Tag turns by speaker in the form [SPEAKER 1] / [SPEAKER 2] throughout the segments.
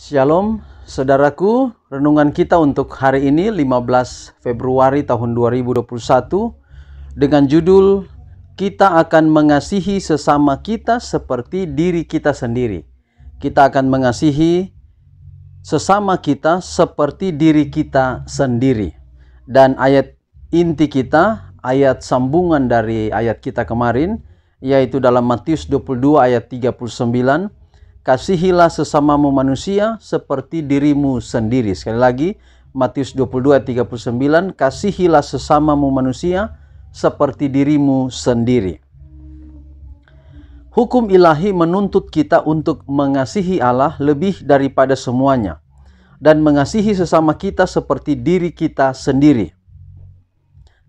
[SPEAKER 1] Shalom, saudaraku. Renungan kita untuk hari ini 15 Februari tahun 2021 dengan judul Kita akan mengasihi sesama kita seperti diri kita sendiri. Kita akan mengasihi sesama kita seperti diri kita sendiri. Dan ayat inti kita, ayat sambungan dari ayat kita kemarin, yaitu dalam Matius 22 ayat 39, kasihilah sesamamu manusia seperti dirimu sendiri. Sekali lagi, Matius 22 ayat 39, kasihilah sesamamu manusia seperti dirimu sendiri. Hukum ilahi menuntut kita untuk mengasihi Allah lebih daripada semuanya dan mengasihi sesama kita seperti diri kita sendiri.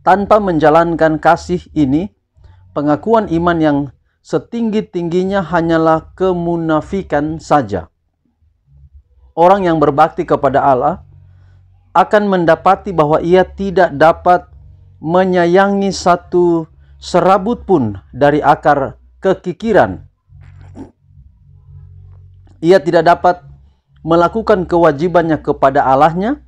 [SPEAKER 1] Tanpa menjalankan kasih ini, pengakuan iman yang setinggi-tingginya hanyalah kemunafikan saja. Orang yang berbakti kepada Allah akan mendapati bahwa ia tidak dapat menyayangi satu serabut pun dari akar kekikiran. Ia tidak dapat melakukan kewajibannya kepada Allahnya,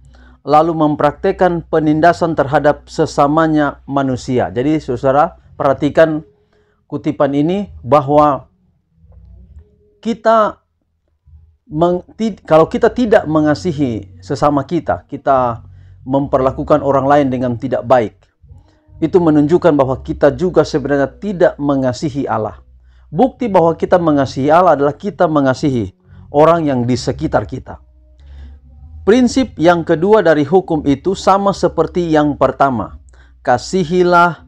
[SPEAKER 1] lalu mempraktekkan penindasan terhadap sesamanya manusia. Jadi saudara, perhatikan kutipan ini bahwa kalau kita tidak mengasihi sesama kita, kita memperlakukan orang lain dengan tidak baik. Itu menunjukkan bahwa kita juga sebenarnya tidak mengasihi Allah. Bukti bahwa kita mengasihi Allah adalah kita mengasihi orang yang di sekitar kita. Prinsip yang kedua dari hukum itu sama seperti yang pertama. Kasihilah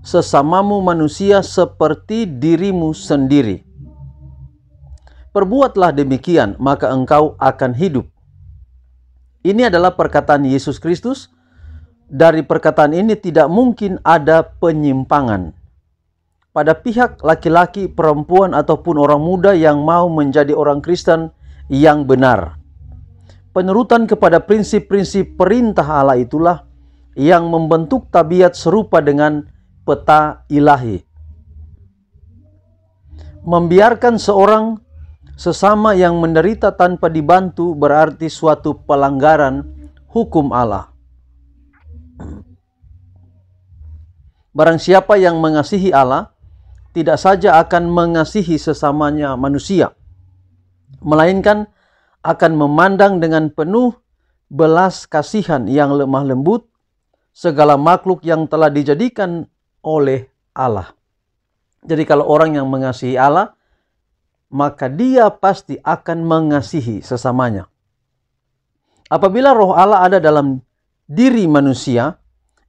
[SPEAKER 1] sesamamu manusia seperti dirimu sendiri. Perbuatlah demikian, maka engkau akan hidup. Ini adalah perkataan Yesus Kristus. Dari perkataan ini tidak mungkin ada penyimpangan. Pada pihak laki-laki, perempuan, ataupun orang muda yang mau menjadi orang Kristen yang benar. Penurutan kepada prinsip-prinsip perintah Allah itulah yang membentuk tabiat serupa dengan peta ilahi. Membiarkan seorang sesama yang menderita tanpa dibantu berarti suatu pelanggaran hukum Allah. Barang siapa yang mengasihi Allah tidak saja akan mengasihi sesamanya manusia, melainkan akan memandang dengan penuh belas kasihan yang lemah lembut segala makhluk yang telah dijadikan oleh Allah. Jadi kalau orang yang mengasihi Allah, maka dia pasti akan mengasihi sesamanya. Apabila roh Allah ada dalam diri manusia,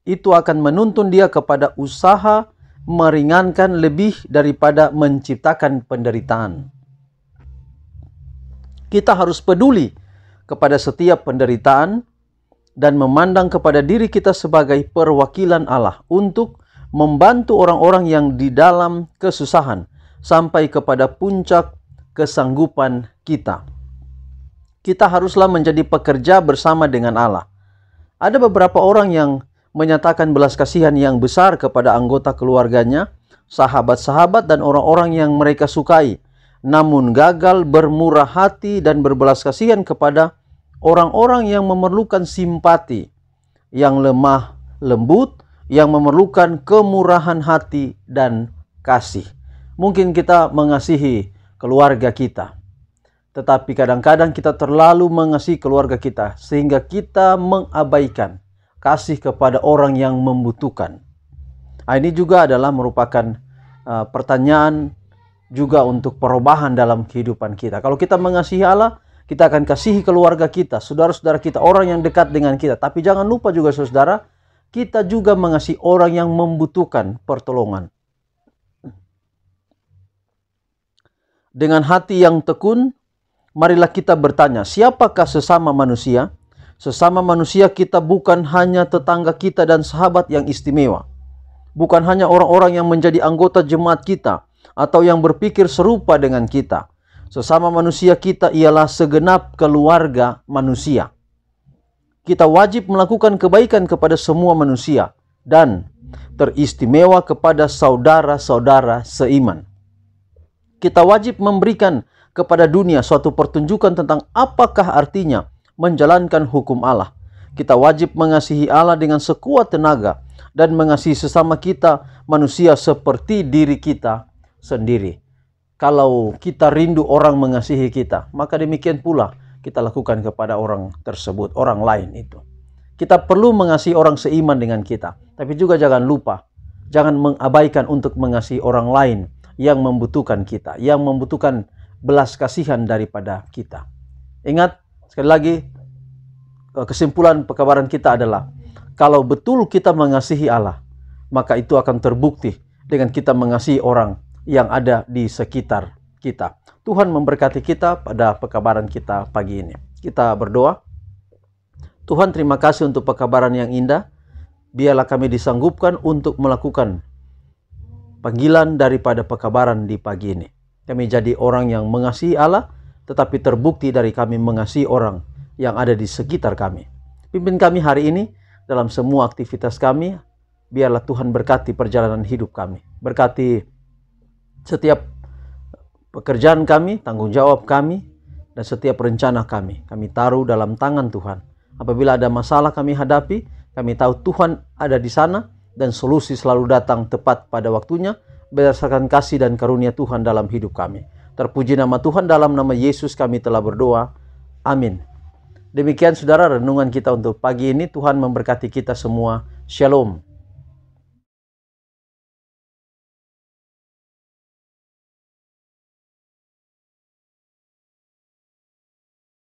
[SPEAKER 1] itu akan menuntun dia kepada usaha meringankan lebih daripada menciptakan penderitaan. Kita harus peduli kepada setiap penderitaan dan memandang kepada diri kita sebagai perwakilan Allah untuk membantu orang-orang yang di dalam kesusahan sampai kepada puncak kesanggupan kita. Kita haruslah menjadi pekerja bersama dengan Allah. Ada beberapa orang yang menyatakan belas kasihan yang besar kepada anggota keluarganya, sahabat-sahabat dan orang-orang yang mereka sukai, namun gagal bermurah hati dan berbelas kasihan kepada orang-orang yang memerlukan simpati, yang lemah lembut, yang memerlukan kemurahan hati dan kasih. Mungkin kita mengasihi keluarga kita, tetapi kadang-kadang kita terlalu mengasihi keluarga kita sehingga kita mengabaikan kasih kepada orang yang membutuhkan. Ini juga adalah merupakan pertanyaan juga untuk perubahan dalam kehidupan kita. Kalau kita mengasihi Allah, kita akan kasihi keluarga kita, saudara-saudara kita, orang yang dekat dengan kita. Tapi jangan lupa juga saudara, kita juga mengasihi orang yang membutuhkan pertolongan. Dengan hati yang tekun, marilah kita bertanya, siapakah sesama manusia? Sesama manusia kita bukan hanya tetangga kita dan sahabat yang istimewa. Bukan hanya orang-orang yang menjadi anggota jemaat kita atau yang berpikir serupa dengan kita. Sesama manusia kita ialah segenap keluarga manusia. Kita wajib melakukan kebaikan kepada semua manusia dan teristimewa kepada saudara-saudara seiman. Kita wajib memberikan kepada dunia suatu pertunjukan tentang apakah artinya menjalankan hukum Allah. Kita wajib mengasihi Allah dengan sekuat tenaga dan mengasihi sesama kita manusia seperti diri kita sendiri. Kalau kita rindu orang mengasihi kita, maka demikian pula kita lakukan kepada orang tersebut, orang lain itu. Kita perlu mengasihi orang seiman dengan kita, tapi juga jangan lupa, jangan mengabaikan untuk mengasihi orang lain yang membutuhkan kita, yang membutuhkan belas kasihan daripada kita. Ingat, sekali lagi, kesimpulan pekabaran kita adalah, kalau betul kita mengasihi Allah, maka itu akan terbukti dengan kita mengasihi orang yang ada di sekitar kita. Tuhan memberkati kita pada pekabaran kita pagi ini. Kita berdoa. Tuhan, terima kasih untuk pekabaran yang indah. Biarlah kami disanggupkan untuk melakukan panggilan daripada pekabaran di pagi ini. Kami jadi orang yang mengasihi Allah, tetapi terbukti dari kami mengasihi orang yang ada di sekitar kami. Pimpin kami hari ini dalam semua aktivitas kami. Biarlah Tuhan berkati perjalanan hidup kami. Berkati setiap pekerjaan kami, tanggung jawab kami, dan setiap rencana kami. Kami taruh dalam tangan Tuhan. Apabila ada masalah kami hadapi, kami tahu Tuhan ada di sana, dan solusi selalu datang tepat pada waktunya, berdasarkan kasih dan karunia Tuhan dalam hidup kami. Terpuji nama Tuhan, dalam nama Yesus kami telah berdoa. Amin. Demikian saudara renungan kita untuk pagi ini. Tuhan memberkati kita semua. Shalom.